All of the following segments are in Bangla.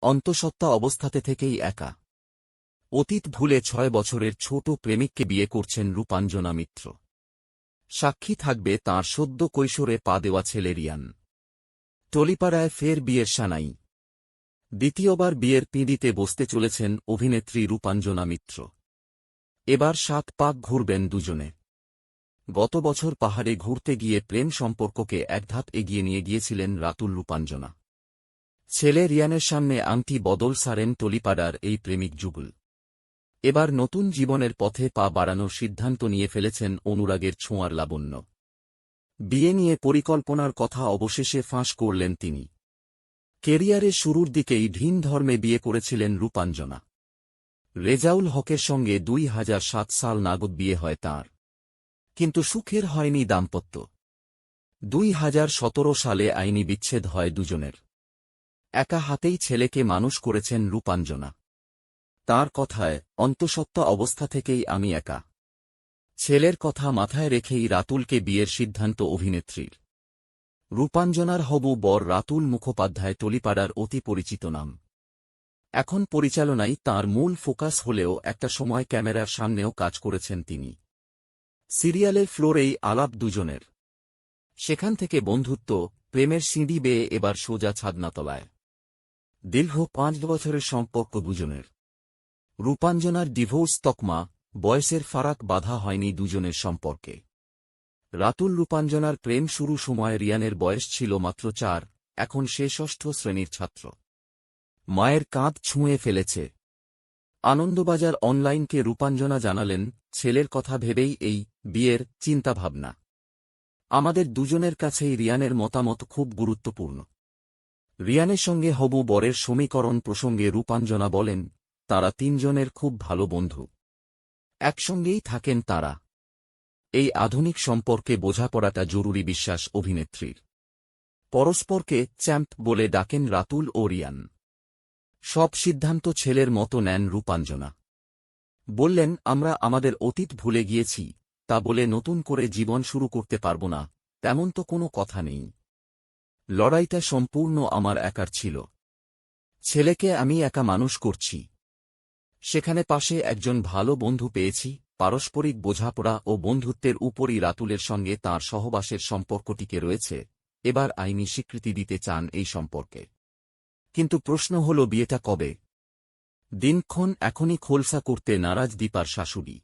অন্তঃসত্ত্বা অবস্থাতে থেকেই একা। অতীত ভুলে ৬ বছরের ছোট প্রেমিককে বিয়ে করছেন রূপাঞ্জনা মিত্র। সাক্ষী থাকবে তাঁর সদ্য কৈশোরে পা দেওয়া ছেলে রিয়ান। টলিপাড়ায় ফের বিয়ের সানাই। দ্বিতীয়বার বিয়ের পিঁড়িতে বসতে চলেছেন অভিনেত্রী রূপাঞ্জনা মিত্র। এবার ৭ পাক ঘুরবেন দুজনে। গত বছর পাহাড়ে ঘুরতে গিয়ে প্রেম সম্পর্ককে একধাপ এগিয়ে নিয়ে গিয়েছিলেন রাতুল রূপাঞ্জনা। ছেলে রিয়ানের সামনে আংটি বদল সারেন টলিপাড়ার এই প্রেমিক যুগল। এবার নতুন জীবনের পথে পা বাড়ানোর সিদ্ধান্ত নিয়ে ফেলেছেন অনুরাগের ছোঁয়ার লাবণ্য। বিয়ে নিয়ে পরিকল্পনার কথা অবশেষে ফাঁস করলেন তিনি। কেরিয়ারের শুরুর দিকেই ভিন ধর্মে বিয়ে করেছিলেন রূপাঞ্জনা। রেজাউল হকের সঙ্গে ২০০৭ সাল নাগাদ বিয়ে হয় তাঁর। কিন্তু সুখের হয়নি দাম্পত্য। ২০১৭ সালে আইনি বিচ্ছেদ হয় দুজনের। একা হাতেই ছেলেকে মানুষ করেছেন রূপাঞ্জনা। তাঁর কথায়, অন্তঃসত্ত্বা অবস্থা থেকেই আমি একা। ছেলের কথা মাথায় রেখেই রাতুলকে বিয়ের সিদ্ধান্ত অভিনেত্রীর। রূপাঞ্জনার হবু বর রাতুল মুখোপাধ্যায় টলিপাড়ার অতি পরিচিত নাম। এখন পরিচালনাই তাঁর মূল ফোকাস হলেও একটা সময় ক্যামেরার সামনেও কাজ করেছেন তিনি। সিরিয়ালের ফ্লোরেই আলাপ দুজনের। সেখান থেকে বন্ধুত্ব, প্রেমের সিঁড়ি বেয়ে এবার সোজা ছাদনাতলায়। দীর্ঘ ৫ বছরের সম্পর্ক দুজনের। রূপাঞ্জনার ডিভোর্স তকমা, বয়সের ফারাক বাধা হয়নি দুজনের সম্পর্কে। রাতুল রূপাঞ্জনার প্রেম শুরু সময় রিয়ানের বয়স ছিল মাত্র ৪, এখন সে ৬ষ্ঠ শ্রেণীর ছাত্র। মায়ের কাঁধ ছুঁয়ে ফেলেছে। আনন্দবাজার অনলাইনকে রূপাঞ্জনা জানালেন, ছেলের কথা ভেবেই এই বিয়ের চিন্তাভাবনা। আমাদের দুজনের কাছেই রিয়ানের মতামত খুব গুরুত্বপূর্ণ। রিয়ানের সঙ্গে হবু বরের সমীকরণ প্রসঙ্গে রূপাঞ্জনা বলেন, তাঁরা তিনজনের খুব ভালো বন্ধু। একসঙ্গেই থাকেন তাঁরা। এই আধুনিক সম্পর্কে বোঝাপড়াটা জরুরি বিশ্বাস অভিনেত্রীর। পরস্পরকে চ্যাম্প বলে ডাকেন রাতুল ও রিয়ান। সব সিদ্ধান্ত ছেলের মতো নেন রূপাঞ্জনা। বললেন, আমরা আমাদের অতীত ভুলে গিয়েছি, তা বলে নতুন করে জীবন শুরু করতে পারব না, তেমন তো কোনো কথা নেই। লড়াইটা সম্পূর্ণ আমার একার ছিল। ছেলেকে আমি একা মানুষ করছি। সেখানে পাশে একজন ভালো বন্ধু পেয়েছি। পারস্পরিক বোঝাপড়া ও বন্ধুত্বের উপরই রাতুলের সঙ্গে তাঁর সহবাসের সম্পর্কটিকে রয়েছে। এবার আইনি স্বীকৃতি দিতে চান এই সম্পর্কে। কিন্তু প্রশ্ন হল, বিয়েটা কবে? দিনক্ষণ এখনই খোলসা করতে নারাজ দীপার শাশুড়ি।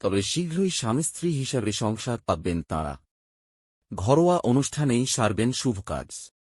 তবে শীঘ্রই স্বামী স্ত্রী হিসাবে সংসার পাবেন তাঁরা। ঘরোয়া অনুষ্ঠানেই সারবেন শুভ কাজ।